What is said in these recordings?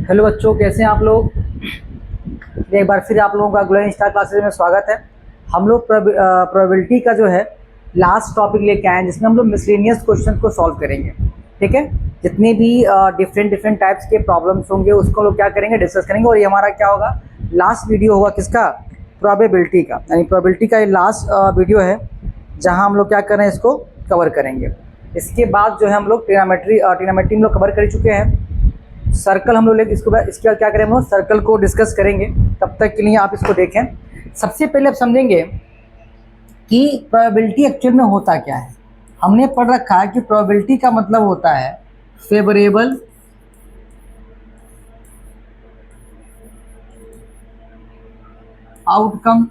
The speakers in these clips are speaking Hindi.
हेलो बच्चों, कैसे हैं आप लोग। एक बार फिर आप लोगों का ग्लोइंग स्टार क्लासेस में स्वागत है। हम लोग प्रोबेबिलिटी का जो है लास्ट टॉपिक लेके आए हैं, जिसमें हम लोग मिसलेनियस क्वेश्चन को सॉल्व करेंगे। ठीक है, जितने भी डिफरेंट टाइप्स के प्रॉब्लम्स होंगे उसको लोग क्या करेंगे, डिस्कस करेंगे। और ये हमारा क्या होगा, लास्ट वीडियो होगा किसका, प्रोबेबिलिटी का। यानी प्रोबेबिलिटी का ये लास्ट वीडियो है जहाँ हम लोग क्या कर रहे हैं, इसको कवर करेंगे। इसके बाद जो है हम लोग ट्रिग्नोमेट्री हम लोग कवर कर चुके हैं। सर्कल हम लोग इसके बाद क्या करें, हम लोग सर्कल को डिस्कस करेंगे। तब तक के लिए आप इसको देखें। सबसे पहले आप समझेंगे कि प्रोबेबिलिटी एक्चुअल में होता क्या है। हमने पढ़ रखा है कि प्रोबेबिलिटी का मतलब होता है फेवरेबल आउटकम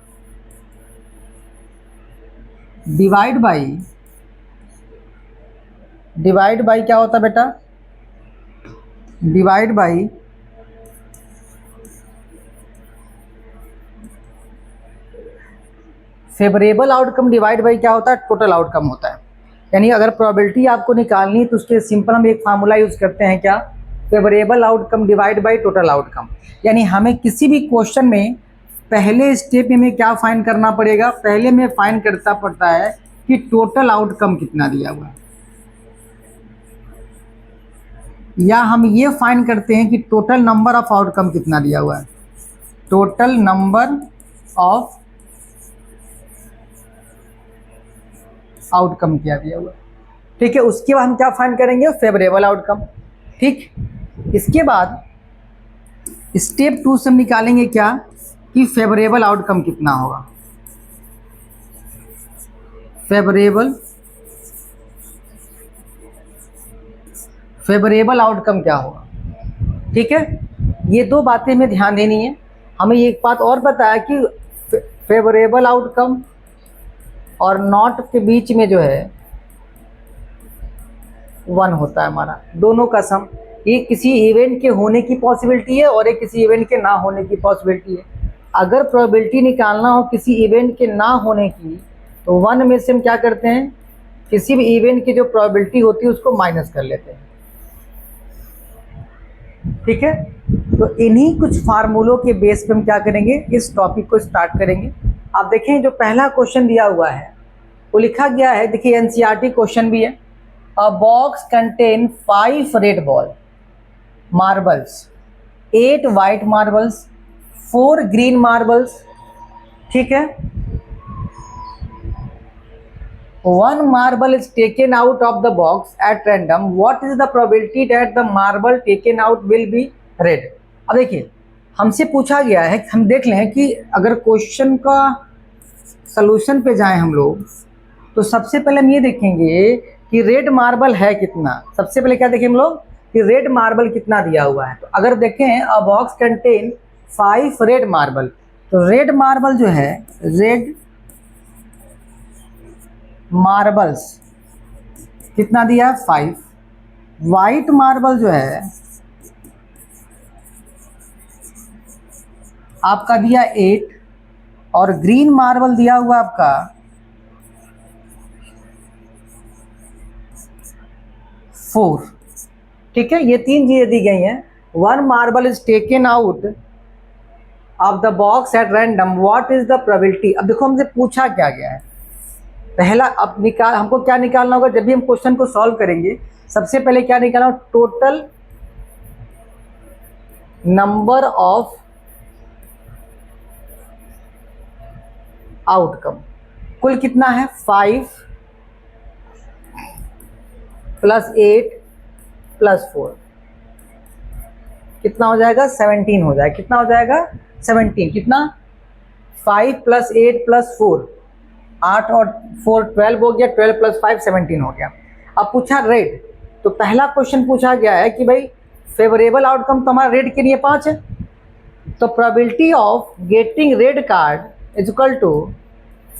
डिवाइड बाई क्या होता है बेटा, divide by favourable outcome divide by क्या होता है, टोटल आउटकम होता है। यानी अगर प्रोबेबिलिटी आपको निकालनी है तो उसके सिंपल हम एक फार्मूला यूज़ करते हैं, क्या, favourable outcome divide by total outcome. यानी हमें किसी भी क्वेश्चन में पहले स्टेप में हमें क्या फाइंड करना पड़ेगा, पहले में फाइंड करता पड़ता है कि टोटल आउटकम कितना दिया हुआ है, या हम ये फाइंड करते हैं कि टोटल नंबर ऑफ आउटकम कितना दिया हुआ है, टोटल नंबर ऑफ आउटकम क्या दिया हुआ है। ठीक है, उसके बाद हम क्या फाइंड करेंगे, फेवरेबल आउटकम। ठीक, इसके बाद स्टेप 2 से हम निकालेंगे क्या, कि फेवरेबल आउटकम कितना होगा, फेवरेबल आउटकम क्या होगा। ठीक है, ये दो बातें हमें ध्यान देनी है। हमें एक बात और पता है कि फेवरेबल आउटकम और नॉट के बीच में जो है 1 होता है हमारा, दोनों का सम। ये किसी इवेंट के होने की पॉसिबिलिटी है और एक किसी इवेंट के ना होने की पॉसिबिलिटी है। अगर प्रोबेबिलिटी निकालना हो किसी इवेंट के ना होने की, तो 1 में से हम क्या करते हैं, किसी भी इवेंट की जो प्रोबेबिलिटी होती है उसको माइनस कर लेते हैं। ठीक है, तो इन्हीं कुछ फार्मूलों के बेस पे हम क्या करेंगे, इस टॉपिक को स्टार्ट करेंगे। आप देखें, जो पहला क्वेश्चन दिया हुआ है वो लिखा गया है, देखिए एनसीईआरटी क्वेश्चन भी है। अ box contain 5 red ball marbles, 8 white marbles, 4 green marbles. ठीक है, 1 marble is taken out of the box at random. What is the probability that the marble taken out will be red? अब देखिए, हमसे पूछा गया है, हम देख लें कि अगर क्वेश्चन का सलूशन पे जाएं हम लोग, तो सबसे पहले हम ये देखेंगे कि रेड मार्बल है कितना। सबसे पहले क्या देखें हम लोग, कि रेड मार्बल कितना दिया हुआ है। तो अगर देखें अ बॉक्स कंटेन 5 रेड मार्बल, तो रेड मार्बल जो है, रेड मार्बल्स कितना दिया है, 5। वाइट मार्बल जो है आपका दिया 8, और ग्रीन मार्बल दिया हुआ आपका 4। ठीक है, ये 3 चीजें दी गई हैं। 1 marble is taken out of the box at random, what is the probability. अब देखो, हमसे पूछा क्या गया है, पहला अब हमको क्या निकालना होगा, जब भी हम क्वेश्चन को सॉल्व करेंगे सबसे पहले क्या निकालना, टोटल नंबर ऑफ आउटकम। कुल कितना है, 5 + 8 + 4 कितना हो जाएगा, 17 हो जाएगा। कितना हो जाएगा, 17। कितना, 5 + 8 + 4, 8 और 4 12 हो गया, 12 + 5 17 हो गया। अब पूछा रेड, तो पहला क्वेश्चन पूछा गया है कि भाई फेवरेबल आउटकम तो हमारा रेड के लिए 5 है, तो probability of getting red card is equal to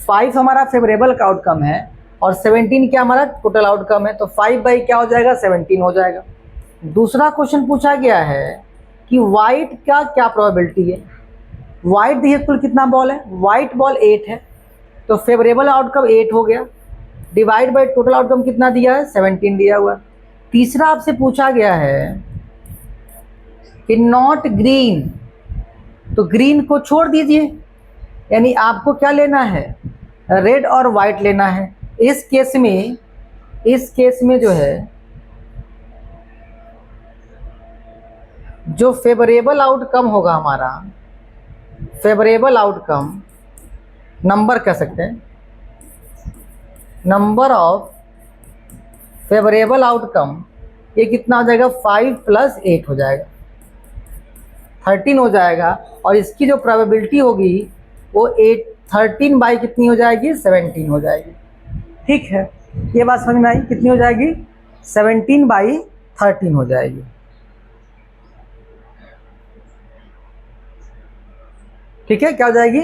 5 हमारा फेवरेबल का आउटकम है और 17 क्या हमारा टोटल आउटकम है। तो 5 बाई क्या हो जाएगा, 17 हो जाएगा। दूसरा क्वेश्चन पूछा गया है कि वाइट का क्या प्रोबेबिलिटी है। वाइट देखिए कुल कितना बॉल है, वाइट बॉल 8 है, तो फेवरेबल आउटकम 8 हो गया, डिवाइड बाय टोटल आउटकम कितना दिया है, 17 दिया हुआ है। तीसरा आपसे पूछा गया है कि नॉट ग्रीन, तो ग्रीन को छोड़ दीजिए, यानी आपको क्या लेना है, रेड और वाइट लेना है। इस केस में जो है जो फेवरेबल आउटकम होगा हमारा, फेवरेबल आउटकम नंबर कह सकते हैं, नंबर ऑफ फेवरेबल आउटकम, ये कितना हो जाएगा, 5 + 8 हो जाएगा, 13 हो जाएगा। और इसकी जो प्रोबेबिलिटी होगी वो 13 बाई कितनी हो जाएगी, 17 हो जाएगी। ठीक है, ये बात समझ में आई, कितनी हो जाएगी, 17/13 हो जाएगी। ठीक है, क्या हो जाएगी,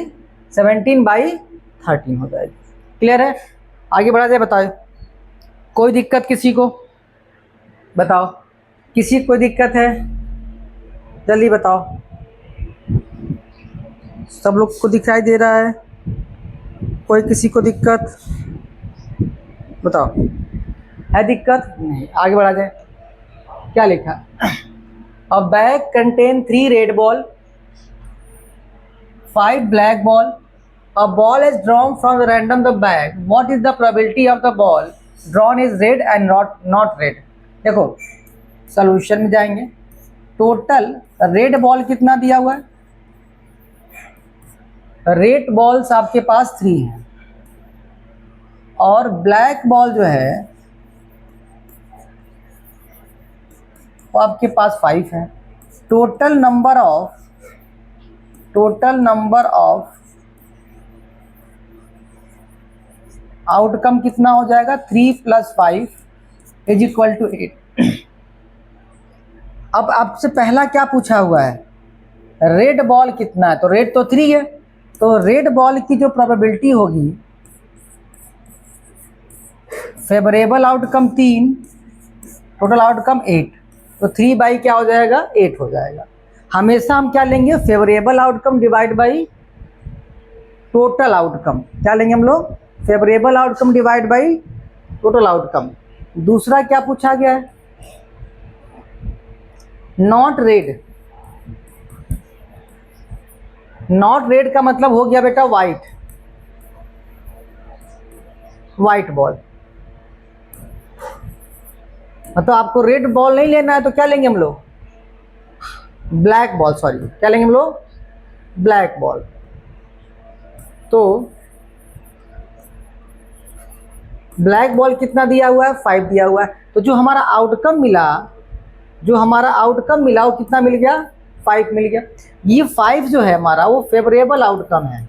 17/13 हो जाएगी। क्लियर है, आगे बढ़ा जाए। बताओ कोई दिक्कत किसी को, बताओ किसी को कोई दिक्कत है, जल्दी बताओ। सब लोग को दिखाई दे रहा है, कोई किसी को दिक्कत, बताओ है दिक्कत, नहीं, आगे बढ़ा जाए। क्या लिखा, अ bag contain 3 red ball, 5 black ball, a ball is drawn from the random the bag, what is the probability of the ball drawn is red and not red। देखो सॉल्यूशन में जाएंगे, टोटल रेड बॉल कितना दिया हुआ है, रेड बॉल्स आपके पास 3 है और ब्लैक बॉल जो है वो आपके पास 5 है। टोटल नंबर ऑफ आउटकम कितना हो जाएगा, 3 + 5 = 8। अब आपसे पहला क्या पूछा हुआ है, रेड बॉल कितना है, तो रेड तो 3 है, तो रेड बॉल की जो प्रोबेबिलिटी होगी, फेवरेबल आउटकम 3, टोटल आउटकम 8, तो 3 बाई क्या हो जाएगा, 8 हो जाएगा। हमेशा हम क्या लेंगे, favourable outcome divide by total outcome, क्या लेंगे हम लोग, favourable outcome divide by total outcome. दूसरा क्या पूछा गया है, नॉट रेड, नॉट रेड का मतलब हो गया बेटा वाइट बॉल, मतलब आपको रेड बॉल नहीं लेना है तो क्या लेंगे हम लोग, ब्लैक बॉल, सॉरी क्या लेंगे हम लोग, ब्लैक बॉल। तो ब्लैक बॉल कितना दिया हुआ है, 5 दिया हुआ है, तो जो हमारा आउटकम मिला वो कितना मिल गया, 5 मिल गया। ये 5 जो है हमारा वो फेवरेबल आउटकम है।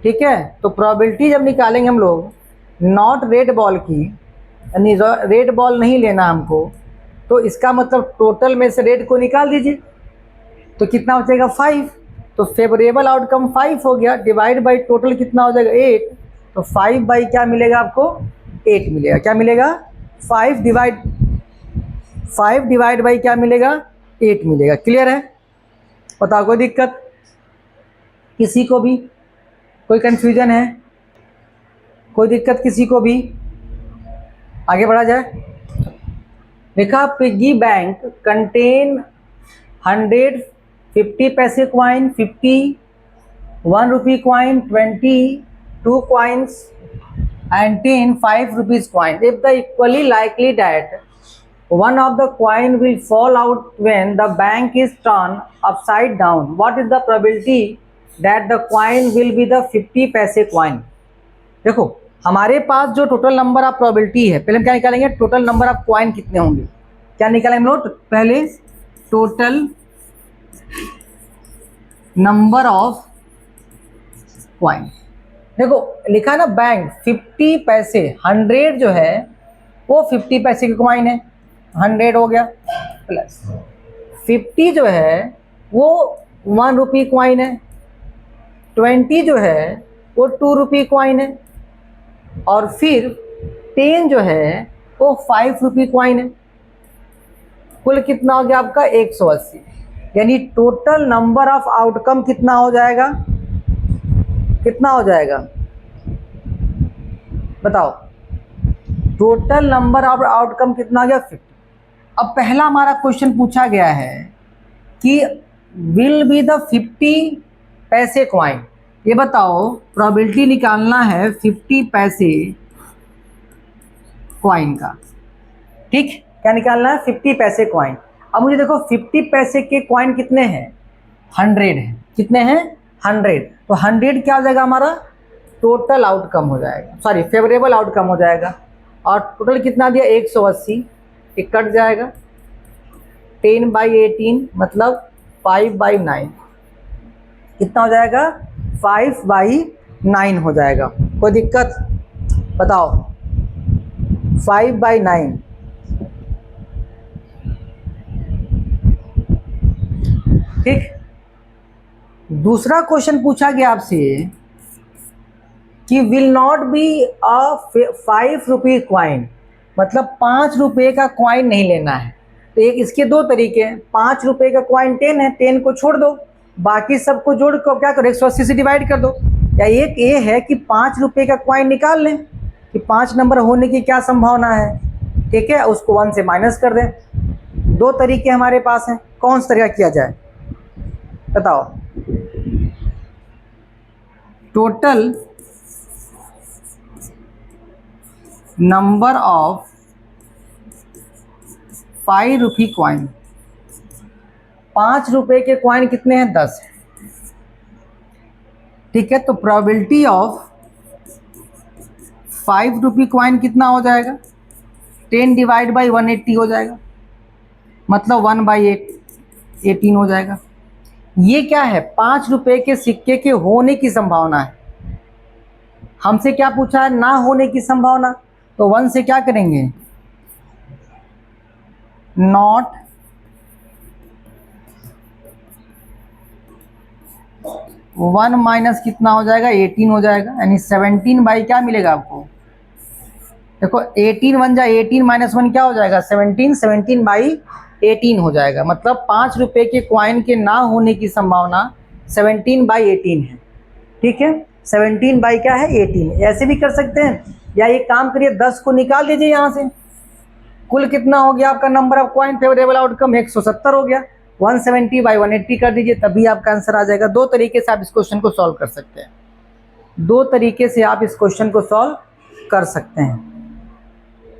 ठीक है, तो प्रोबेबिलिटी जब निकालेंगे हम लोग नॉट रेड बॉल की, यानी रेड बॉल नहीं लेना हमको, तो इसका मतलब टोटल में से रेड को निकाल दीजिए, तो कितना हो जाएगा, 5। तो फेवरेबल आउटकम 5 हो गया, डिवाइड बाई टोटल कितना हो जाएगा, 8, तो 5 बाई क्या मिलेगा आपको, 8 मिलेगा। क्या मिलेगा, 5 डिवाइड बाई क्या मिलेगा, 8 मिलेगा। क्लियर है, बताओ कोई दिक्कत किसी को भी, कोई कंफ्यूजन है, कोई दिक्कत किसी को भी, आगे बढ़ा जाए। लिखा पिग्गी बैंक कंटेन 100 50 पैसे coin, 50 1 rupee coin, 22 coins and 10 5 rupees coin. If the equally likely that one of the coin will fall out when the bank is turned upside down, what is the probability that the coin will be the 50 पैसे coin? देखो हमारे पास जो टोटल नंबर ऑफ प्रोबेबिलिटी है, पहले हम क्या निकालेंगे, टोटल नंबर ऑफ कॉइन कितने होंगे, क्या निकालेंगे हम लोग, पहले टोटल नंबर ऑफ कॉइन। देखो लिखा ना बैंक 50 पैसे, 100 जो है वो 50 पैसे की कॉइन है, 100 हो गया, प्लस 50 जो है वो 1 रुपी कॉइन है, 20 जो है वो 2 रुपी कॉइन है, और फिर 10 जो है वो 5 रुपी कॉइन है। कुल कितना हो गया आपका 180, यानी टोटल नंबर ऑफ आउटकम कितना हो जाएगा, कितना हो जाएगा बताओ, टोटल नंबर ऑफ आउटकम कितना हो गया 50। अब पहला हमारा क्वेश्चन पूछा गया है कि विल बी द 50 पैसे कॉइन। ये बताओ प्रोबेबिलिटी निकालना है 50 पैसे कॉइन का, ठीक, क्या निकालना है 50 पैसे कॉइन। अब मुझे देखो 50 पैसे के कॉइन कितने हैं, 100 है, कितने हैं 100, तो 100 क्या हो जाएगा हमारा टोटल आउटकम हो जाएगा, सॉरी फेवरेबल आउटकम हो जाएगा। और टोटल कितना दिया 180, ये कट जाएगा 10/18 मतलब 5/9, कितना हो जाएगा 5/9 हो जाएगा। कोई दिक्कत बताओ 5/9, ठीक। दूसरा क्वेश्चन पूछा गया आपसे कि विल नॉट बी अ 5 रुपये क्वाइन, मतलब 5 रुपये का क्वाइन नहीं लेना है। तो एक इसके दो तरीके हैं, 5 रुपये का क्वाइन 10 है, 10 को छोड़ दो, बाकी सबको जोड़ कर क्या करो 180 से डिवाइड कर दो। या एक ये है कि 5 रुपये का क्वाइन निकाल लें कि 5 नंबर होने की क्या संभावना है, ठीक है, उसको 1 से माइनस कर दें। दो तरीके हमारे पास हैं, कौन सा तरीका किया जाए बताओ। टोटल नंबर ऑफ 5 रुपये क्वाइन, 5 रुपये के क्वाइन कितने हैं 10 है, ठीक है। तो प्रोबेबिलिटी ऑफ 5 रुपये क्वाइन कितना हो जाएगा 10 डिवाइड बाई 180 हो जाएगा, मतलब 1/18 हो जाएगा। ये क्या है 5 रुपये के सिक्के के होने की संभावना है, हमसे क्या पूछा है ना होने की संभावना, तो 1 से क्या करेंगे नॉट 1 माइनस कितना हो जाएगा 18 हो जाएगा, यानी 17 बाई क्या मिलेगा आपको, देखो 18 1 जा 18 माइनस 1 क्या हो जाएगा 17, 17/18 हो जाएगा। मतलब 5 रुपये के क्वाइन के ना होने की संभावना 17/18 है, ठीक है। 17 बाई क्या है 18, ऐसे भी कर सकते हैं, या एक काम करिए 10 को निकाल दीजिए यहाँ से, कुल कितना हो गया आपका number of coin favourable outcome 170 हो गया, 170/180 कर दीजिए, तभी आपका आंसर आ जाएगा। दो तरीके से आप इस क्वेश्चन को सॉल्व कर सकते हैं, दो तरीके से आप इस क्वेश्चन को सॉल्व कर सकते हैं।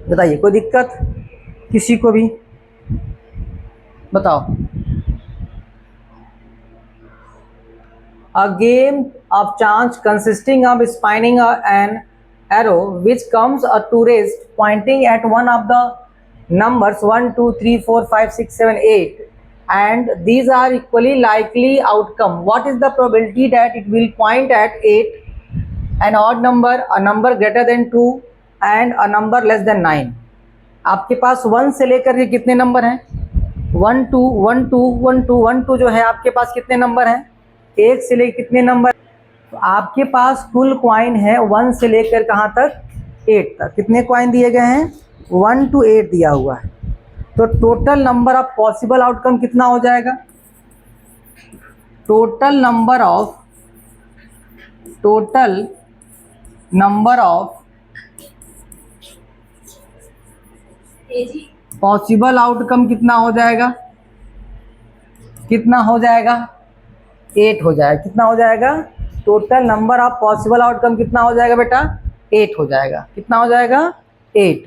बताइए कोई दिक्कत किसी को भी बताओ। A game of chance consisting of spinning an arrow which comes to rest pointing at one of the numbers 1 2 3 4 5 6 7 8 and these are equally likely outcome. What is the probability that it will point at 8, an odd number, a number greater than 2 and a number less than 9? आपके पास 1 से लेकर के कितने नंबर हैं 1 2 1 2 1 2 1 2 जो है आपके पास कितने नंबर हैं, 1 से लेकर कितने नंबर, तो आपके पास कुल क्वाइन है 1 से लेकर कहाँ तक 8 तक, कितने क्वाइन दिए गए हैं 1 to 8 दिया हुआ है। तो total number of possible outcome कितना हो जाएगा, total number of possible outcome कितना हो जाएगा, कितना हो जाएगा 8 हो जाएगा, कितना हो जाएगा total number of possible outcome कितना हो जाएगा बेटा 8 हो जाएगा, कितना हो जाएगा 8,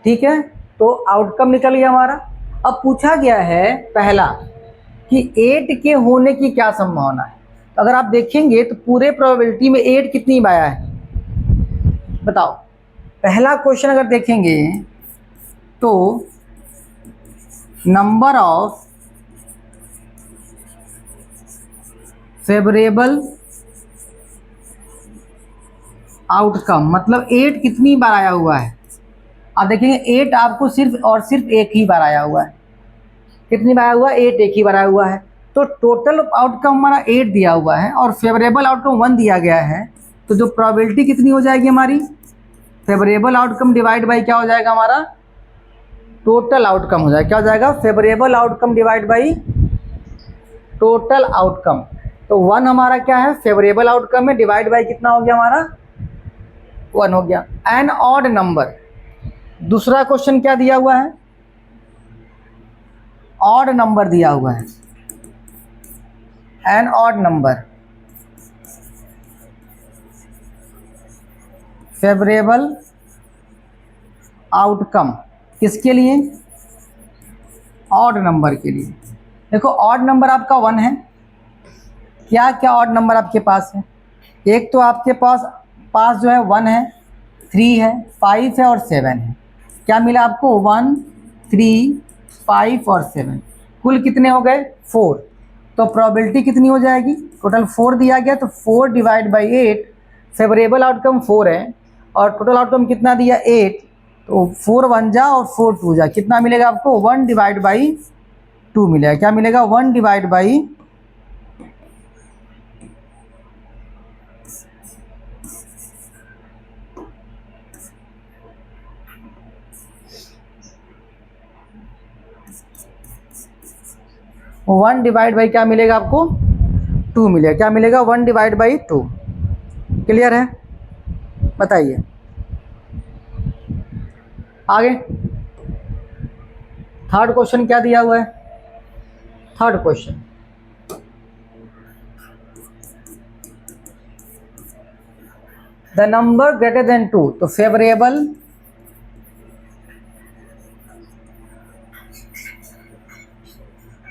ठीक है। तो आउटकम निकल गया हमारा। अब पूछा गया है पहला कि 8 के होने की क्या संभावना है, तो अगर आप देखेंगे तो पूरे प्रोबेबिलिटी में 8 कितनी बार आया है बताओ। पहला क्वेश्चन अगर देखेंगे तो नंबर ऑफ फेवरेबल आउटकम, मतलब 8 कितनी बार आया हुआ है, आप देखेंगे 8 आपको सिर्फ और सिर्फ एक ही बार आया हुआ है, कितनी बार आया हुआ है 8 एक ही बार आया हुआ है। तो टोटल आउटकम हमारा 8 दिया हुआ है और फेवरेबल आउटकम 1 दिया गया है, तो जो प्रोबेबिलिटी कितनी हो जाएगी हमारी फेवरेबल आउटकम डिवाइड बाई क्या हो जाएगा हमारा टोटल आउटकम हो जाएगा, क्या हो जाएगा favourable outcome divide by total outcome. तो 1 हमारा क्या है फेवरेबल आउटकम है, डिवाइड बाई कितना हो गया हमारा 1 हो गया। एन ऑड नंबर, दूसरा क्वेश्चन क्या दिया हुआ है ऑड नंबर दिया हुआ है, an odd number, favourable outcome किसके लिए? ऑड नंबर के लिए। देखो ऑड नंबर आपका 1 है, क्या क्या ऑड नंबर आपके पास है? एक तो आपके पास जो है 1 है, 3 है, 5 है और 7 है। क्या मिला आपको? 1, 3, 5 और 7, कुल कितने हो गए? 4। तो प्रोबेबिलिटी कितनी हो जाएगी? टोटल 4 दिया गया, तो 4 डिवाइड बाई 8, फेवरेबल आउटकम 4 है और टोटल आउटकम कितना दिया? 8। तो 4 1 जा और 4 2 जा, कितना मिलेगा आपको? 1 डिवाइड बाई 2 मिलेगा। क्या मिलेगा? 1 डिवाइड बाई 1 डिवाइड बाई क्या मिलेगा आपको? 2 मिलेगा। क्या मिलेगा? 1 डिवाइड बाई 2। क्लियर है? बताइए आगे। थर्ड क्वेश्चन क्या दिया हुआ है? Third question, the number greater than 2, तो फेवरेबल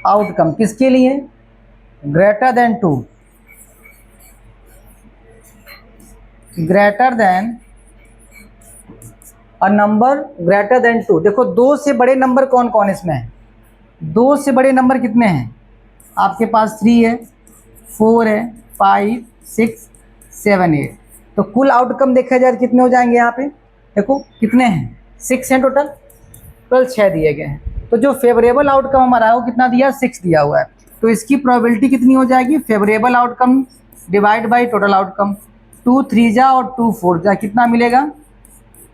आउटकम किसके लिए? Greater than 2, greater than a number greater than 2। देखो 2 से बड़े नंबर कौन कौन इसमें है? 2 से बड़े नंबर कितने हैं आपके पास? 3 है, 4 है, 5, 6, 7, 8। तो कुल आउटकम देखा जाए कितने हो जाएंगे यहाँ पे? देखो कितने हैं? 6 हैं टोटल, 6 दिए गए हैं। तो जो फेवरेबल आउटकम हमारा है वो कितना दिया? 6 दिया हुआ है। तो इसकी प्रोबेबिलिटी कितनी हो जाएगी? Favourable outcome divide by total outcome, 2 3 जा और 2 4 जा, कितना मिलेगा?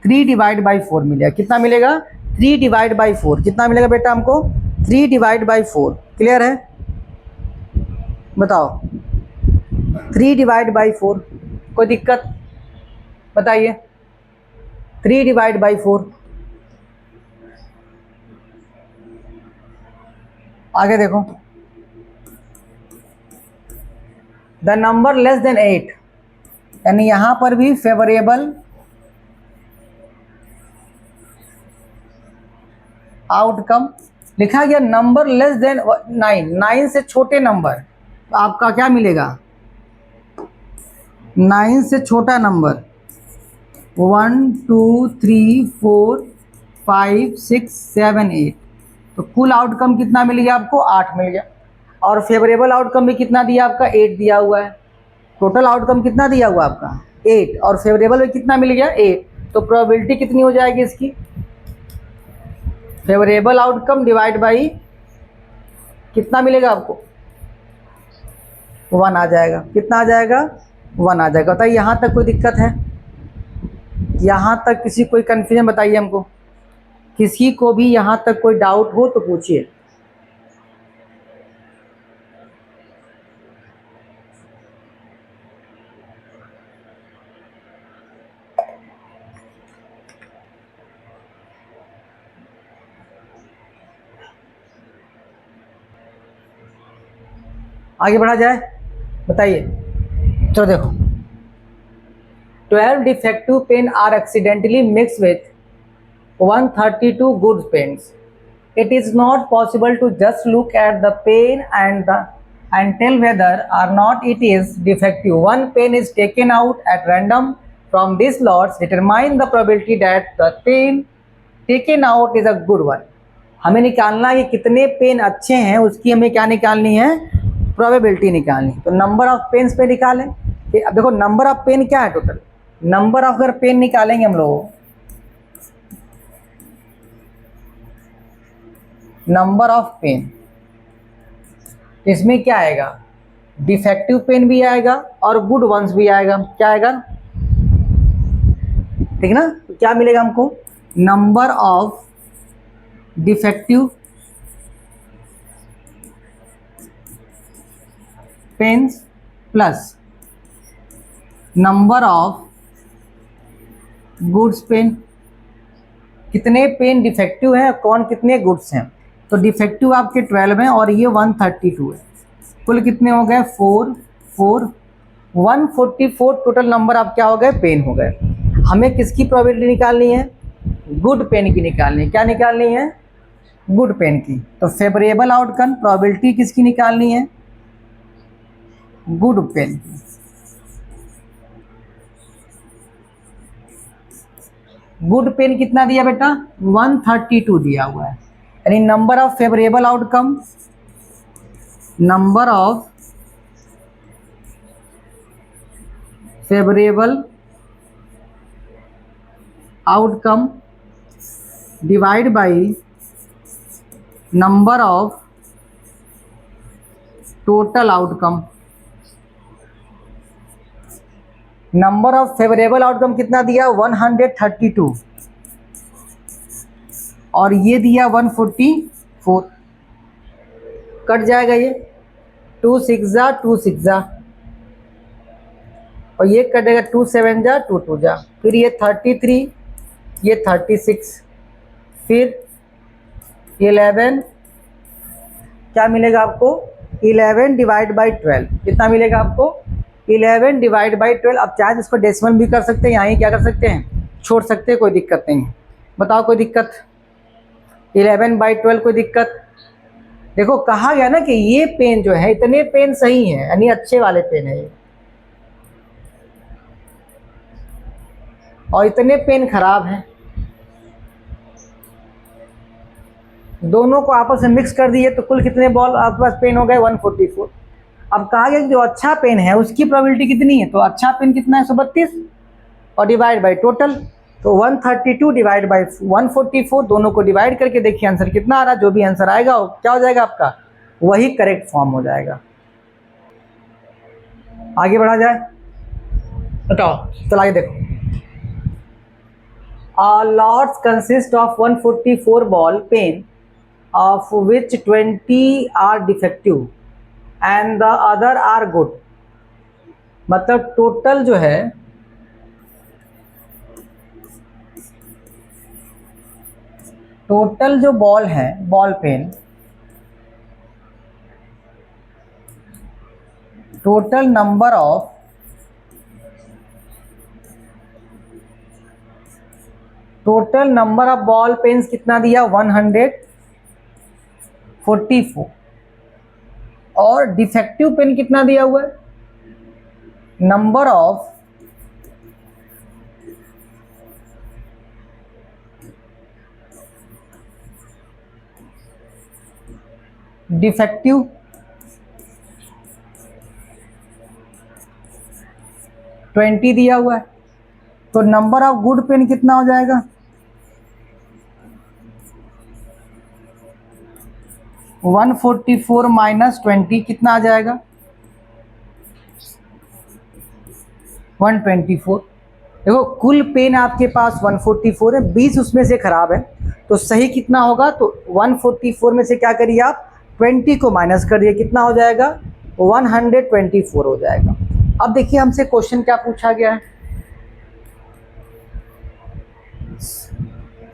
3 डिवाइड बाई 4 मिलेगा। कितना मिलेगा? 3 डिवाइड बाई 4। कितना मिलेगा बेटा हमको? 3 डिवाइड बाई 4। क्लियर है? बताओ 3 डिवाइड बाई 4, कोई दिक्कत? बताइए 3 डिवाइड बाई 4। आगे देखो, द नंबर लेस देन 8, यानी यहां पर भी फेवरेबल आउटकम लिखा गया। नंबर लेस देन 9, 9 से छोटे नंबर, तो आपका क्या मिलेगा? 9 से छोटा नंबर 1 2 3 4 5 6 7 8। तो कुल आउटकम कितना मिल गया आपको? 8 मिल गया। और फेवरेबल आउटकम भी कितना दिया आपका? 8 दिया हुआ है। टोटल आउटकम कितना दिया हुआ आपका? 8, और फेवरेबल में कितना मिल गया? 8। तो प्रोबेबिलिटी कितनी हो जाएगी इसकी? फेवरेबल आउटकम डिवाइड बाई कितना मिलेगा आपको? 1 आ जाएगा। कितना आ जाएगा? 1 आ जाएगा। बताइए यहाँ तक कोई दिक्कत है? यहाँ तक किसी कोई कन्फ्यूजन बताइए हमको। किसी को भी यहाँ तक कोई डाउट हो तो पूछिए। आगे बढ़ा जाए, बताइए। चलो देखो, 12 defective pen are accidentally mix with 132 good pens. It is not possible to just look at the pen and tell whether or not it is defective. One pen is taken out at random from these lots. Determine the probability that the pen taken out is a good one. हमें निकालना है कि कितने पेन अच्छे हैं, उसकी हमें क्या निकालनी है? प्रोबेबिलिटी निकालनी। तो नंबर ऑफ पेन्स पे निकालें कि अब देखो नंबर ऑफ पेन क्या है? टोटल नंबर ऑफ अगर पेन निकालेंगे हम लोग, नंबर ऑफ पेन, इसमें क्या आएगा? डिफेक्टिव पेन भी आएगा और गुड वंस भी आएगा। क्या आएगा? ठीक है ना? तो क्या मिलेगा हमको? Number of defective pens plus number of goods pen. कितने पेन डिफेक्टिव हैं, कौन कितने गुड्स हैं? तो डिफेक्टिव आपके 12 हैं और ये 132 है। कुल कितने हो गए? 4 4 144 टोटल नंबर आप क्या हो गए? पेन हो गए। हमें किसकी प्रोबेबिलिटी निकालनी है? गुड पेन की निकालनी है। क्या निकालनी है? गुड पेन की। तो फेवरेबल आउटकम प्रोबेबिलिटी किसकी निकालनी है? गुड पेन की। गुड पेन कितना दिया बेटा? 132 दिया हुआ है। यानी number of favourable outcome, number of favourable outcome divide by number of total outcome. Number of favourable outcome कितना दिया? 132 और ये दिया 144। कट जाएगा ये, 2 6 जा 2 6 जा और ये कटेगा 2 7 जा 2 2 जा। फिर ये 33, ये 36, फिर 11, क्या मिलेगा आपको? 11 डिवाइड बाई 12। कितना मिलेगा आपको? 11 डिवाइड बाई 12। अब चाहे इसको डेसिमल भी कर सकते हैं, यहाँ ही क्या कर सकते हैं? छोड़ सकते हैं, कोई दिक्कत नहीं है। बताओ कोई दिक्कत? 11/12 कोई दिक्कत? देखो कहा गया ना कि ये पेन जो है, इतने पेन सही है, यानी अच्छे वाले पेन है ये, और इतने पेन खराब हैं। दोनों को आपस में मिक्स कर दिए तो कुल कितने बॉल आपके पास पेन हो गए? 144। अब कहा गया कि जो अच्छा पेन है उसकी प्रोबेबिलिटी कितनी है? तो अच्छा पेन कितना है? 132 और डिवाइड बाई टोटल, तो 132 डिवाइड बाई 144, दोनों को डिवाइड करके देखिए आंसर कितना आ रहा है। जो भी आंसर आएगा वो क्या हो जाएगा आपका? वही करेक्ट फॉर्म हो जाएगा। आगे बढ़ा जाए, बताओ। चलो आगे देखो। Lots consist of 144 ball pen of which 20 are defective and the other are good। मतलब टोटल जो है टोटल जो बॉल है, ball pen, total number of ball pens कितना दिया? 144 और डिफेक्टिव पेन कितना दिया हुआ है? नंबर ऑफ डिफेक्टिव 20 दिया हुआ है। तो नंबर ऑफ गुड पेन कितना हो जाएगा? 144 माइनस 20 कितना आ जाएगा? 124। देखो कुल पेन आपके पास 144 है, 20 उसमें से खराब है, तो सही कितना होगा? तो 144 में से क्या करिए आप? 20 को माइनस करिए, कितना हो जाएगा? 124 हो जाएगा। अब देखिए हमसे क्वेश्चन क्या पूछा गया है।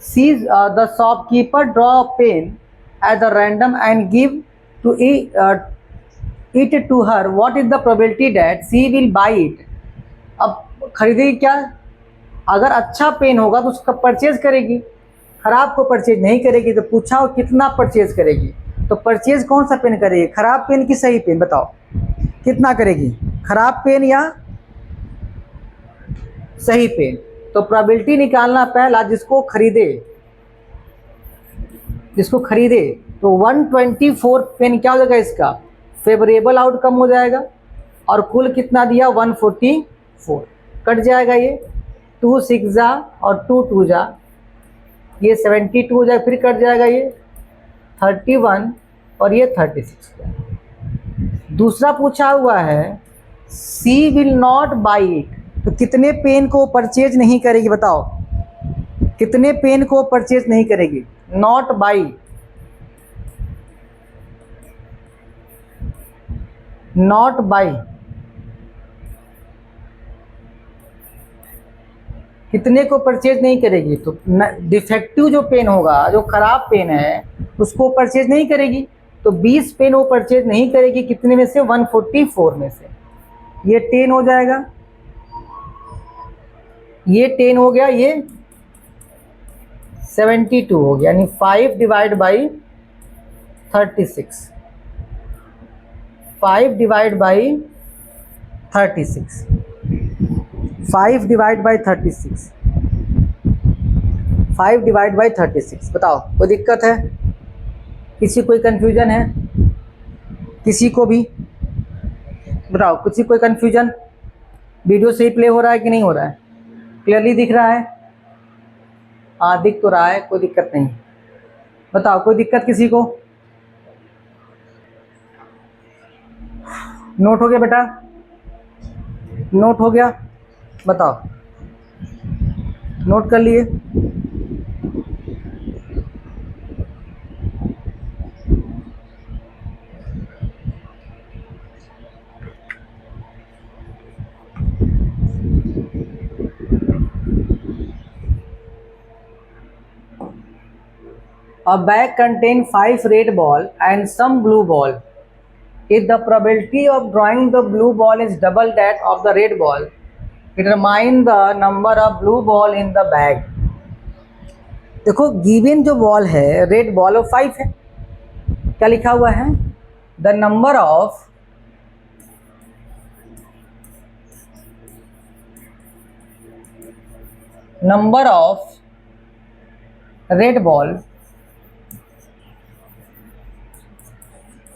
See the shopkeeper draw pen at the random and give to it to her, what is the probability that she will buy it? अब खरीदेगी क्या? अगर अच्छा पेन होगा तो उसका परचेज करेगी, खराब को परचेज नहीं करेगी। तो पूछा हो कितना परचेज करेगी, तो परचेज कौन सा पेन करेगी? खराब पेन की सही पेन? बताओ कितना करेगी? खराब पेन या सही पेन? तो प्रोबेबिलिटी निकालना पहला जिसको खरीदे तो 124 पेन क्या हो जाएगा? इसका फेवरेबल आउटकम हो जाएगा। और कुल कितना दिया? 144। कट जाएगा ये, 2 6 जा और 2 2 जा, ये 72 हो जाएगा। फिर कट जाएगा ये 31 और ये 36। दूसरा पूछा हुआ है सी विल नॉट बाई इट, तो कितने पेन को परचेज नहीं करेगी? बताओ कितने पेन को परचेज नहीं करेगी? नॉट बाई, नॉट बाई कितने को परचेज नहीं करेगी? तो डिफेक्टिव जो पेन होगा, जो खराब पेन है, उसको परचेज नहीं करेगी, तो 20 पेन वो परचेज नहीं करेगी, कितने में से, 144 में से। ये 10 हो जाएगा, ये 10 हो गया, ये 72 हो गया, यानी 5 divide by 36, 5 divide by 36, 5 divide by 36, 5 divide by 36। बताओ कोई दिक्कत है, किसी कोई कन्फ्यूजन है, किसी को भी बताओ, किसी कोई कन्फ्यूजन? वीडियो सही प्ले हो रहा है कि नहीं हो रहा है, क्लियरली दिख रहा है? हाँ दिख तो रहा है, कोई दिक्कत नहीं। बताओ कोई दिक्कत किसी को? नोट हो गया बेटा, नोट हो गया? बताओ, नोट कर लिए? A bag contains 5 red ball and some blue ball. If the probability of drawing the blue ball is double that of the red ball, determine the number of blue ball in the bag. देखो गिवन जो बॉल है, रेड बॉल ऑफ 5 है, क्या लिखा हुआ है? The number of red ball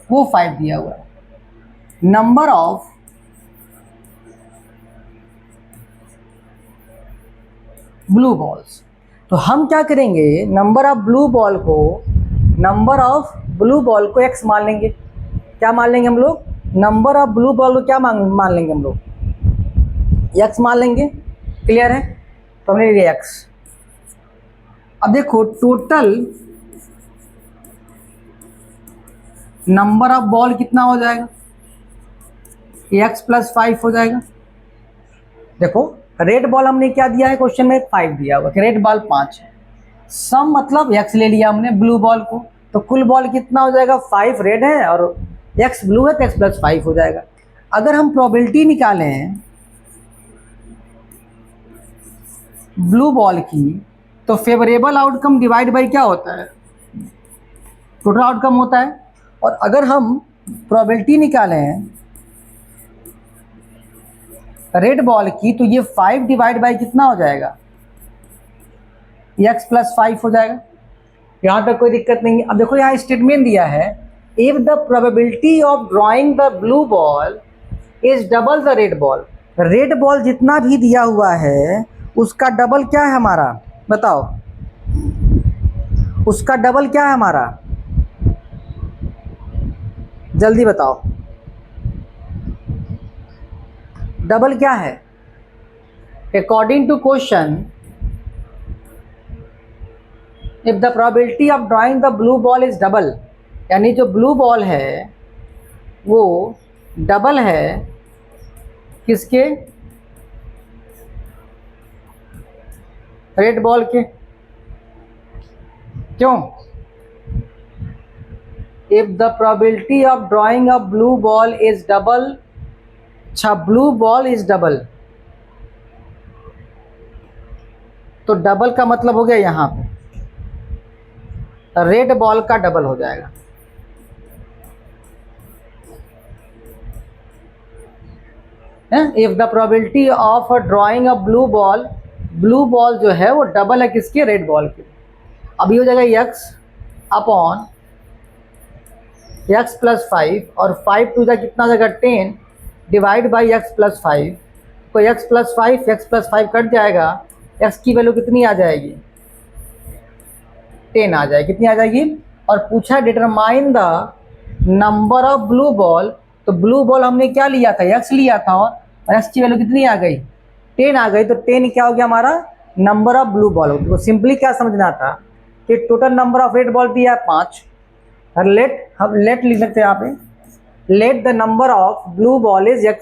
वो 5 दिया हुआ है, नंबर ऑफ ब्लू बॉल्स। तो हम क्या करेंगे, नंबर ऑफ ब्लू बॉल को x मान लेंगे। क्या मान लेंगे हम लोग? नंबर ऑफ ब्लू बॉल को क्या मान लेंगे हम लोग? x मान लेंगे। क्लियर है? तो हमने लिया x। अब देखो टोटल नंबर ऑफ बॉल कितना हो जाएगा? x प्लस 5 हो जाएगा। देखो रेड बॉल हमने क्या दिया है क्वेश्चन में? 5 दिया हुआ, रेड बॉल 5 है। सम मतलब x ले लिया हमने ब्लू बॉल को, तो कुल बॉल कितना हो जाएगा? 5 रेड है और x ब्लू है, तो x प्लस 5 हो जाएगा। अगर हम प्रोबेबिलिटी निकालें ब्लू बॉल की, तो फेवरेबल आउटकम डिवाइड बाई क्या होता है? टोटल आउटकम होता है। और अगर हम प्रोबेबिलिटी निकालें रेड बॉल की, तो ये 5 डिवाइड बाई कितना हो जाएगा? x प्लस 5 हो जाएगा। यहाँ तक कोई दिक्कत नहीं है। अब देखो यहाँ स्टेटमेंट दिया है, if the probability of drawing the blue ball is double the red ball. Red ball जितना भी दिया हुआ है उसका डबल क्या है हमारा? बताओ, उसका डबल क्या है हमारा? जल्दी बताओ, डबल क्या है? According to question, if the probability of drawing the blue ball is double, यानी जो ब्लू बॉल है वो डबल है किसके? रेड बॉल के। क्यों? If the probability of drawing a blue ball is double, अच्छा ब्लू बॉल इज डबल, तो डबल का मतलब हो गया यहाँ पे रेड बॉल का डबल हो जाएगा। If the probability of drawing a blue ball, blue ball जो है वो डबल है किसके? रेड बॉल के। अब ये हो जाएगा x अपॉन x प्लस 5, और 5 टू जा कितना जाएगा? 10 डिवाइड बाई x प्लस 5। तो x प्लस 5 कट जाएगा, x की वैल्यू कितनी आ जाएगी? 10 आ जाएगी। कितनी आ जाएगी? और पूछा determine the number of blue ball, तो ब्लू बॉल हमने क्या लिया था? x लिया था, और x की वैल्यू कितनी आ गई? 10 आ गई। तो 10 क्या हो गया हमारा? Number of blue ball. तो सिंपली क्या समझना था कि total number of red ball दिया है 5, और लेट लिख सकते हैं यहाँ पे, let the number of blue ball is x।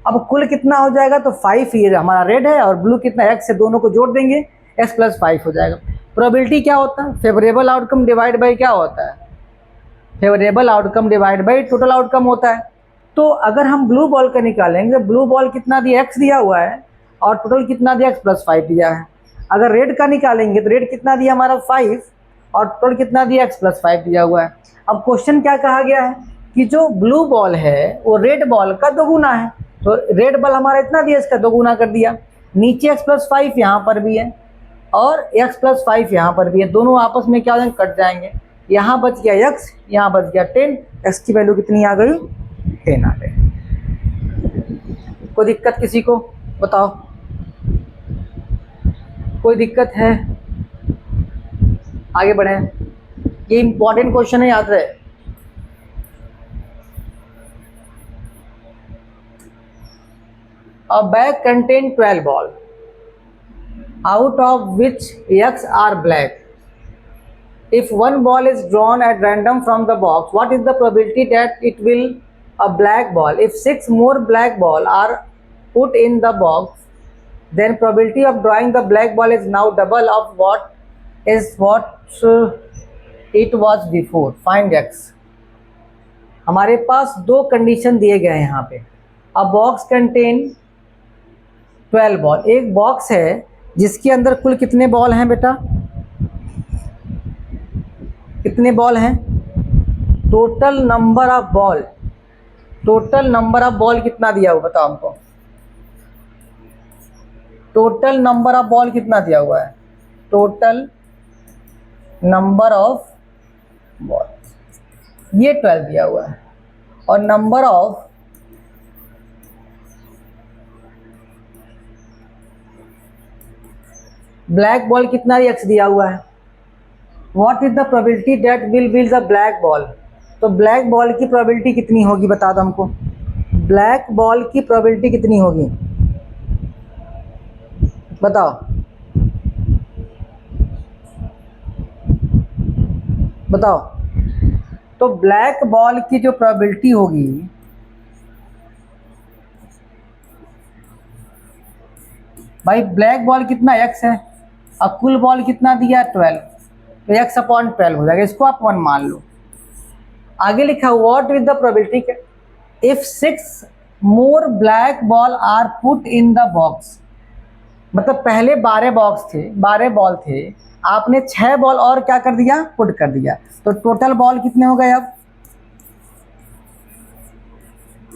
अब कुल कितना हो जाएगा? तो 5 ये हमारा रेड है और ब्लू कितना x है, दोनों को जोड़ देंगे, x प्लस 5 हो जाएगा। प्रोबेबिलिटी क्या होता है? फेवरेबल आउटकम डिवाइड बाई क्या होता है? Favourable outcome divide by total outcome होता है। तो अगर हम ब्लू बॉल का निकालेंगे, ब्लू बॉल कितना दिया, x दिया हुआ है, और टोटल कितना दिया, x+5 दिया है। अगर रेड का निकालेंगे तो रेड कितना दिया हमारा 5, और टोटल कितना दिया, x+5 दिया हुआ है। अब क्वेश्चन क्या कहा गया है कि जो ब्लू बॉल है वो रेड बॉल का दोगुना है, तो रेड बॉल हमारा इतना दिया, इसका दोगुना कर दिया। नीचे x+5 यहाँ पर भी है और x+5 यहाँ पर भी है, दोनों आपस में क्या हो जाएंगे, कट जाएंगे। यहाँ बच गया x, यहाँ बच गया 10, x की वैल्यू कितनी आ गई, 10 आ गई। कोई दिक्कत किसी को बताओ, कोई दिक्कत है? आगे बढ़े, ये इंपॉर्टेंट क्वेश्चन है, याद रहे। A bag contain 12 ball, out of which x are black. If one ball is drawn at random from the box, what is the probability that it will a black ball? If 6 more black ball are put in the box, then probability of drawing the black ball is now double of what it was before. Find x. हमारे पास दो कंडीशन दिए गए हैं यहाँ पे। अ बॉक्स कंटेन 12 बॉल, एक बॉक्स है जिसके अंदर कुल कितने बॉल हैं बेटा, कितने बॉल हैं? Total number of ball, total number of ball कितना दिया हुआ बताओ हमको, टोटल नंबर ऑफ बॉल कितना दिया हुआ है? टोटल नंबर ऑफ बॉल ये 12 दिया हुआ है, और नंबर ऑफ ब्लैक बॉल कितना x दिया हुआ है। What is the probability that will be the black ball? तो ब्लैक बॉल की प्रोबेबिलिटी कितनी होगी बता दो हमको, ब्लैक बॉल की प्रोबेबिलिटी कितनी होगी बताओ, बताओ। तो ब्लैक बॉल की जो प्रोबेबिलिटी होगी भाई, ब्लैक बॉल कितना x है, अब कुल बॉल कितना दिया 12, तो x/12 हो जाएगा, इसको आप 1 मान लो। आगे लिखा what with the probability if 6 more black ball are put in the box. मतलब पहले 12 बॉक्स थे, 12 बॉल थे, आपने 6 बॉल और क्या कर दिया, पुट कर दिया, तो टोटल बॉल कितने हो गए? अब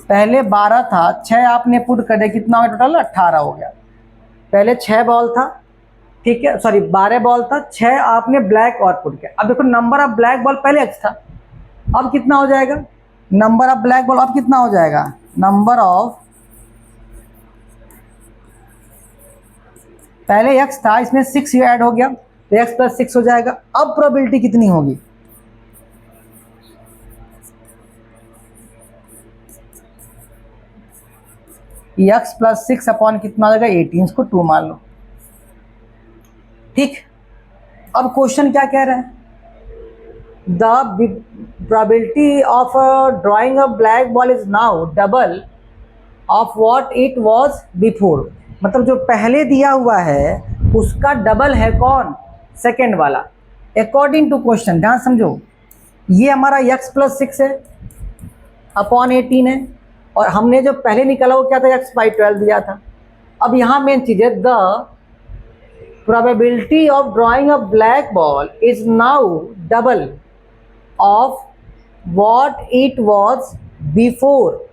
पहले 12 था, 6 आपने पुट कर दिया, कितना हो गया टोटल? 18 हो गया। पहले 6 बॉल था, ठीक है, सॉरी 12 बॉल था, 6 आपने ब्लैक और पुट किया। अब देखो नंबर ऑफ ब्लैक बॉल पहले x था, अब कितना हो जाएगा, नंबर ऑफ ब्लैक बॉल अब कितना हो जाएगा, नंबर ऑफ, पहले x था, इसमें 6 ऐड हो गया तो x+6 हो जाएगा। अब प्रोबेबिलिटी कितनी होगी, x+6 अपॉन कितना हो जाएगा 18, इसको 2 मान लो, ठीक। अब क्वेश्चन क्या कह रहा है, the probability of drawing a black ball is now double of what it was before. मतलब जो पहले दिया हुआ है उसका डबल है कौन, सेकेंड वाला। अकॉर्डिंग टू क्वेश्चन, ध्यान समझो, ये हमारा x+6 है अपॉन 18 है, और हमने जो पहले निकाला वो क्या था, x/12 दिया था। अब यहाँ मेन चीज है, the probability of drawing a black ball is now double of what it was before.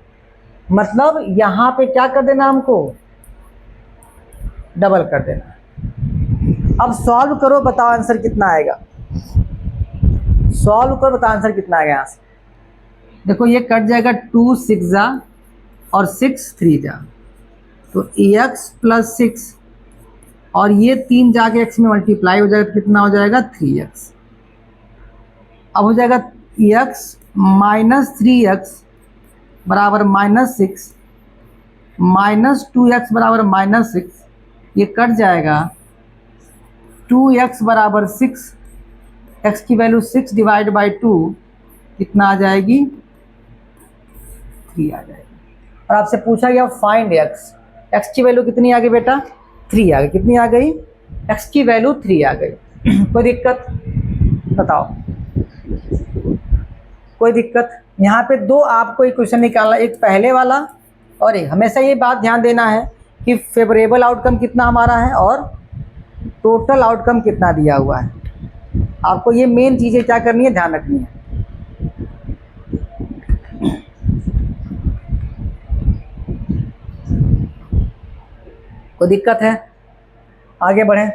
मतलब यहाँ पे क्या कर देना, हमको डबल कर देना। अब सॉल्व करो, बताओ आंसर कितना आएगा, सॉल्व करो बताओ आंसर कितना आएगा। यहाँ से देखो ये कट जाएगा, 2 6 जा और 6 3 जा, तो x+6 और ये 3 जाके x में मल्टीप्लाई हो जाएगा, तो कितना हो जाएगा 3x। अब हो जाएगा x-3x बराबर -6 -2x बराबर -6, ये कट जाएगा, 2x बराबर 6, x की वैल्यू 6 डिवाइड बाई 2 कितना आ जाएगी, 3 आ जाएगी। और आपसे पूछा गया फाइंड x, x की वैल्यू कितनी आ गई बेटा, 3 आ गई। कितनी आ गई, x की वैल्यू 3 आ गई। कोई दिक्कत बताओ, कोई दिक्कत? यहाँ पे दो आपको एक क्वेश्चन निकालना, एक पहले वाला और एक, हमेशा ये बात ध्यान देना है कि फेवरेबल आउटकम कितना हमारा है और टोटल आउटकम कितना दिया हुआ है। आपको ये मेन चीज़ें क्या करनी है, ध्यान रखनी है। कोई दिक्कत है? आगे बढ़ें।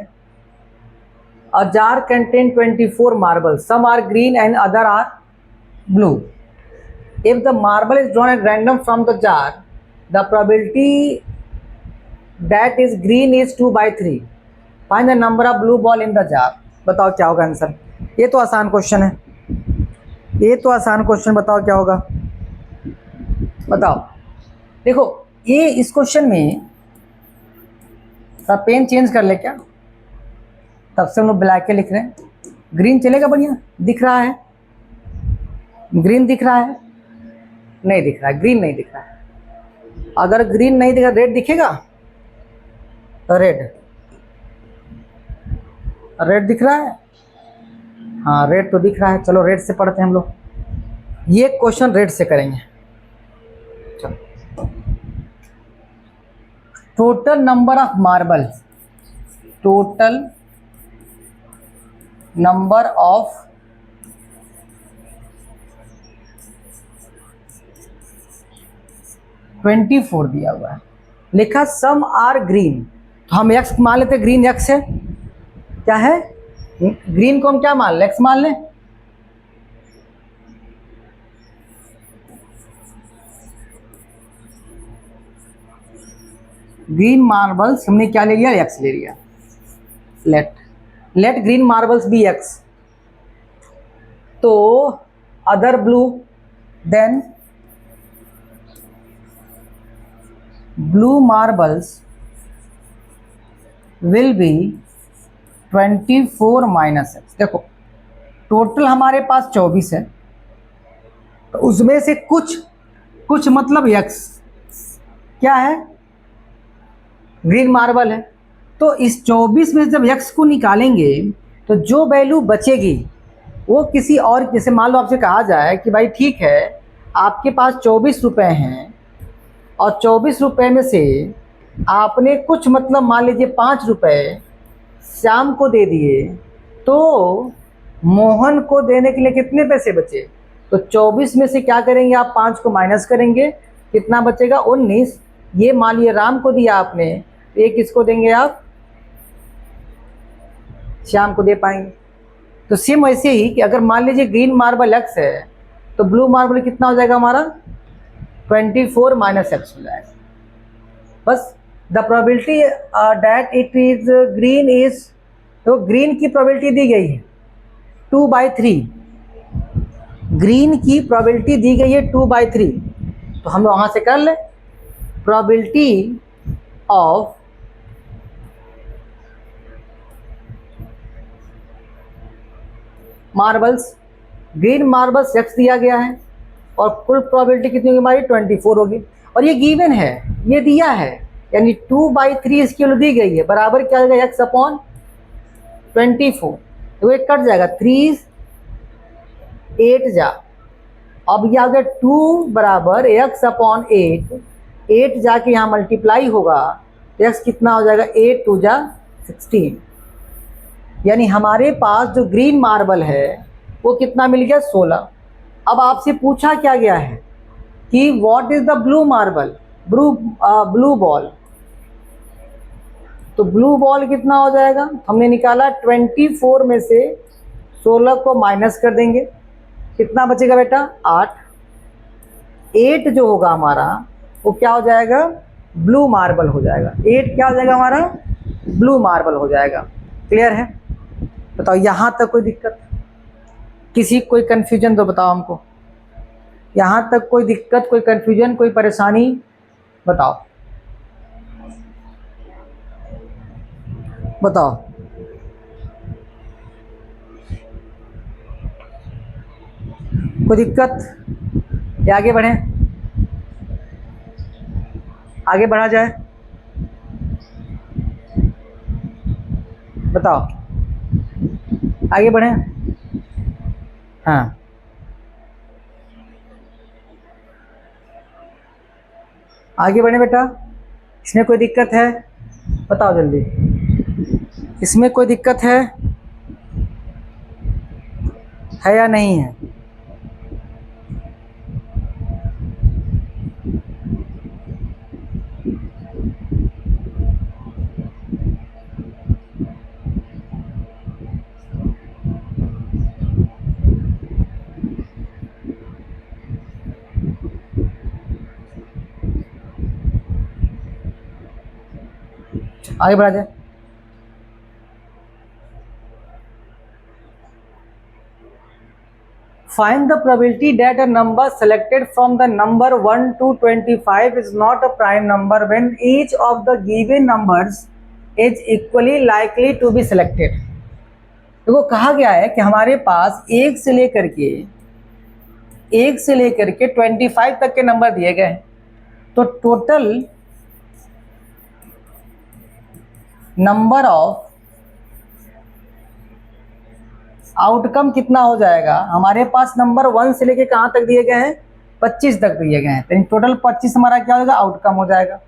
A jar contain 24 marbles. Some are green and other are blue. If the marble is drawn at random from the jar, the probability that is green is 2/3. Find the number of blue ball in the jar. बताओ क्या होगा आंसर? ये तो आसान क्वेश्चन है, ये तो आसान क्वेश्चन, बताओ क्या होगा? बताओ। देखो ये इस क्वेश्चन में पेन चेंज कर ले क्या, तब से हम लोग ब्लैक के लिख रहे हैं। ग्रीन चलेगा? बढ़िया दिख रहा है, ग्रीन दिख रहा है? नहीं दिख रहा है, ग्रीन नहीं दिख रहा है। अगर ग्रीन नहीं दिखा, रेड दिखेगा? रेड, रेड दिख रहा है? हाँ रेड तो दिख रहा है। चलो रेड से पढ़ते हैं हम लोग, ये क्वेश्चन रेड से करेंगे। चलो, total number of marbles, total number of (24) दिया हुआ है। लिखा सम आर ग्रीन, तो हम एक्स मान लेते, ग्रीन एक्स है, क्या है ग्रीन को हम क्या मान लें, एक्स मान लें। ग्रीन मार्बल्स हमने क्या ले लिया, एक्स ले लिया। Let green marbles be x, तो other blue, then blue marbles will be 24 minus x. देखो टोटल हमारे पास 24 है, तो उसमें से कुछ मतलब एक्स क्या है, ग्रीन मार्बल है। तो इस 24 में जब x को निकालेंगे तो जो वैल्यू बचेगी वो किसी और, जैसे मान लो आपसे कहा जाए कि भाई ठीक है आपके पास 24 रुपये हैं और 24 रुपये में से आपने कुछ मतलब मान लीजिए 5 रुपये श्याम को दे दिए, तो मोहन को देने के लिए कितने पैसे बचे? तो 24 में से क्या करेंगे आप, 5 को माइनस करेंगे, कितना बचेगा 19। ये मान लिया राम को दिया आपने, ये किसको देंगे आप, श्याम को दे पाएंगे। तो सेम वैसे ही कि अगर मान लीजिए ग्रीन मार्बल एक्स है तो ब्लू मार्बल कितना हो जाएगा हमारा, 24 माइनस एक्स हो जाएगा। बस the probability that it is green is, तो ग्रीन की प्रोबेबिलिटी दी गई है 2/3, ग्रीन की प्रोबेबिलिटी दी गई है 2/3। तो हम वहाँ से कर ले, probability of marbles, green marbles x दिया गया है और कुल प्रोबेबिलिटी कितनी होगी हमारी, 24 होगी। और ये गिवन है, ये दिया है, यानी 2/3 इसकी वैल्यू दी गई है, बराबर क्या होगा x अपॉन 24। तो ये कट जाएगा, 3 8 जा, अब ये आ गया 2 बराबर x अपॉन 8, 8 जाके यहाँ मल्टीप्लाई होगा तो x कितना हो जाएगा, 8 2 जा 16। यानी हमारे पास जो ग्रीन मार्बल है वो कितना मिल गया, 16। अब आपसे पूछा क्या गया है कि what is the blue marble, blue ball, तो ब्लू बॉल कितना हो जाएगा, हमने निकाला 24 में से 16 को माइनस कर देंगे, कितना बचेगा बेटा, 8। 8 जो होगा हमारा वो क्या हो जाएगा, ब्लू मार्बल हो जाएगा। 8 क्या हो जाएगा हमारा, ब्लू मार्बल हो जाएगा। क्लियर है? बताओ यहाँ तक कोई दिक्कत, किसी कोई कन्फ्यूजन तो बताओ हमको, यहाँ तक कोई दिक्कत, कोई कन्फ्यूजन, कोई परेशानी बताओ, बताओ। कोई दिक्कत या आगे बढ़ें, आगे बढ़ा जाए, बताओ। आगे बढ़ें। हाँ, आगे बढ़े बेटा। इसमें कोई दिक्कत है? बताओ जल्दी, इसमें कोई दिक्कत है या नहीं है? आगे बढ़ा जाए। Find the probability that a number selected from the number 1 to 25 is not a prime number when each of the given numbers is equally likely to be selected। देखो कहा गया है कि हमारे पास 1 से लेकर के 25 तक के नंबर दिए गए हैं, तो टोटल नंबर ऑफ आउटकम कितना हो जाएगा? हमारे पास नंबर 1 से लेके कहाँ तक दिए गए हैं? 25 तक दिए गए हैं, तो टोटल 25 हमारा क्या होगा? आउटकम हो जाएगा।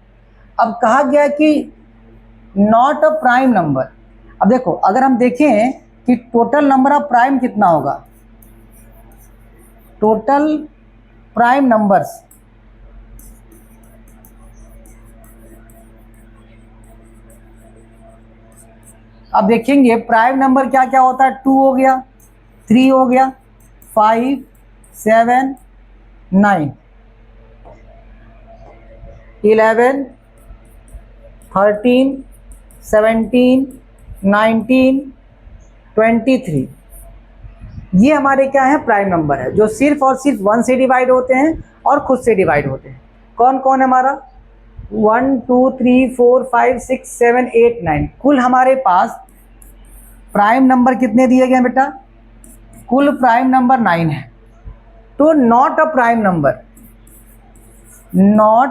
अब कहा गया कि नॉट अ प्राइम नंबर। अब देखो अगर हम देखें कि टोटल नंबर ऑफ प्राइम कितना होगा, टोटल प्राइम नंबर्स, अब देखेंगे प्राइम नंबर क्या क्या होता है। 2 हो गया, 3 हो गया, 5, 7, 9, 11, 13, 17, 19, 23। ये हमारे क्या है? प्राइम नंबर है, जो सिर्फ और सिर्फ 1 से डिवाइड होते हैं और खुद से डिवाइड होते हैं। कौन कौन है हमारा? 1, 2, 3, 4, 5, 6, 7, 8, 9। कुल हमारे पास प्राइम नंबर कितने दिए गए बेटा? कुल प्राइम नंबर 9 है। तो not a prime number, not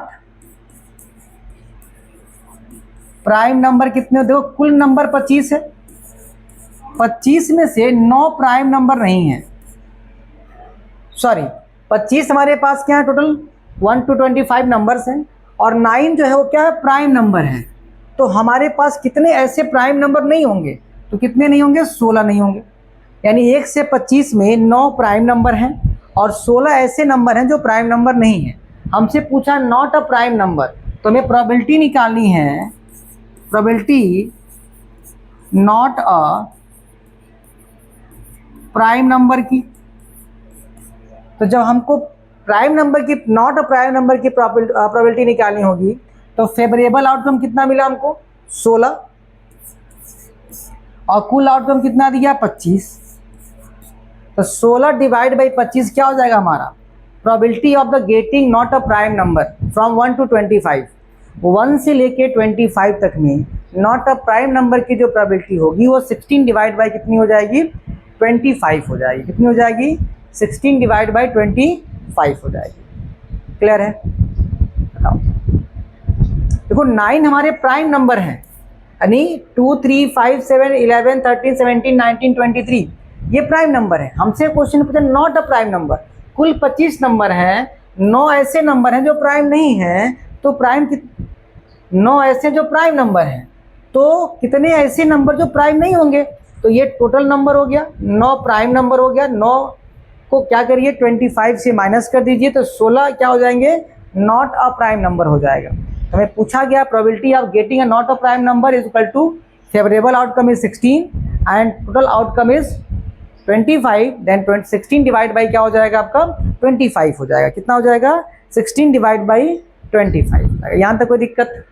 prime number कितने? देखो कुल नंबर 25 है, 25 में से 9 प्राइम नंबर नहीं है। सॉरी, 25 हमारे पास क्या है? टोटल 1 to 25 नंबर्स हैं, और 9 जो है वो क्या है? प्राइम नंबर है। तो हमारे पास कितने ऐसे प्राइम नंबर नहीं होंगे? तो कितने नहीं होंगे? 16 नहीं होंगे। यानी 1 से 25 में 9 प्राइम नंबर हैं और 16 ऐसे नंबर हैं जो प्राइम नंबर नहीं है। हमसे पूछा नॉट अ प्राइम नंबर, तो हमें प्रोबेबिलिटी निकालनी है, probability not a prime number की। तो जब हमको प्राइम नंबर की, नॉट अ प्राइम नंबर की प्रोबेबिलिटी निकालनी होगी, तो फेवरेबल आउटकम कितना मिला हमको? 16, और कुल आउटकम कितना दिया? 25। तो 16 डिवाइड बाई 25 क्या हो जाएगा हमारा? Probability of the getting not a prime number from 1 to 25, 1 से लेके 25 तक में नॉट अ प्राइम नंबर की जो प्रोबेबिलिटी होगी वो 16 डिवाइड बाई कितनी हो जाएगी? 25 हो जाएगी। कितनी हो जाएगी? 16 डिवाइड बाई 25 हो जाएगी। क्लियर है? बताओ। देखो 9 हमारे प्राइम नंबर हैं, यानी 2, 3, 5, 7, 11, 13, 17, 19, 23 ये प्राइम नंबर है। हमसे क्वेश्चन पूछा नॉट अ प्राइम नंबर। कुल 25 नंबर हैं, 9 ऐसे नंबर हैं जो प्राइम नहीं हैं, तो प्राइम 9 ऐसे जो प्राइम नंबर हैं, तो कितने ऐसे नंबर जो प्राइम नहीं होंगे? तो ये टोटल नंबर हो गया, 9 प्राइम नंबर हो गया। 9 को क्या करिए? 25 से माइनस कर दीजिए, तो 16 क्या हो जाएंगे? नॉट अ प्राइम नंबर हो जाएगा। हमें पूछा गया probability of getting a not a prime number is equal to favourable outcome is 16 and total outcome is 25, then 16 divide by क्या हो जाएगा आपका? 25 हो जाएगा। कितना हो जाएगा? 16 डिवाइड बाई 25। यहाँ तक कोई दिक्कत?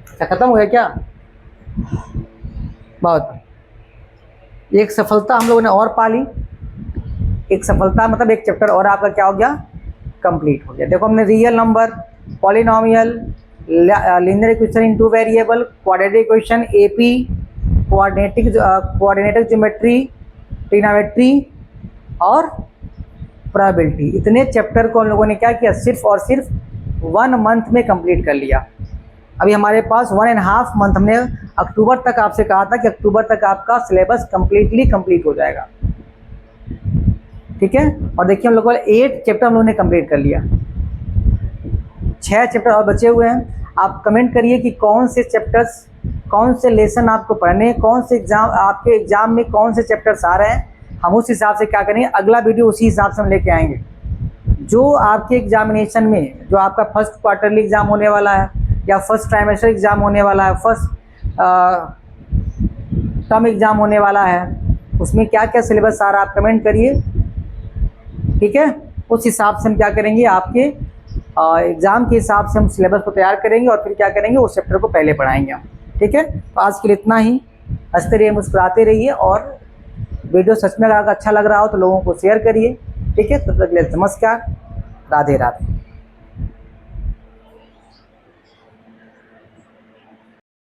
क्या खत्म हो गया क्या? बहुत। एक सफलता हम लोगों ने और पा ली। एक सफलता मतलब एक चैप्टर और आपका क्या हो गया? कंप्लीट हो गया। देखो हमने real number, polynomial, linear equation in 2 variable, quadratic equation, AP, coordinate geometry, trigonometry और प्रोबेबिलिटी, इतने चैप्टर को हम लोगों ने क्या किया? सिर्फ और सिर्फ 1 मंथ में कंप्लीट कर लिया। अभी हमारे पास 1.5 मंथ, हमने अक्टूबर तक आपसे कहा था कि अक्टूबर तक आपका सिलेबस कंप्लीटली कंप्लीट हो जाएगा, ठीक है। और देखिए हम लोग 8 चैप्टर हम लोगों ने कंप्लीट कर लिया, 6 चैप्टर और बचे हुए हैं। आप कमेंट करिए कि कौन से चैप्टर्स, कौन से लेसन आपको पढ़ने, कौन से एग्जाम आपके एग्जाम में कौन से चैप्टर्स आ रहे हैं, हम उस हिसाब से क्या करेंगे, अगला वीडियो उसी हिसाब से हम लेके आएंगे। जो आपके एग्जामिनेशन में, जो आपका फर्स्ट क्वार्टरली एग्जाम होने वाला है या फर्स्ट ट्राइमेस्टर एग्जाम होने वाला है, फर्स्ट टर्म एग्जाम होने वाला है, उसमें क्या क्या सिलेबस आ रहा है आप कमेंट करिए, ठीक है। उस हिसाब से हम क्या करेंगे, आपके एग्ज़ाम के हिसाब से हम सिलेबस को तैयार करेंगे और फिर क्या करेंगे, उस चैप्टर को पहले पढ़ाएंगे हम, ठीक है। तो आज के लिए इतना ही। हंसते रहिए, मुस्कुराते रहिए, और वीडियो सच में अगर अच्छा लग रहा हो तो लोगों को शेयर करिए, ठीक है। तब तक के लिए नमस्कार, राधे राधे।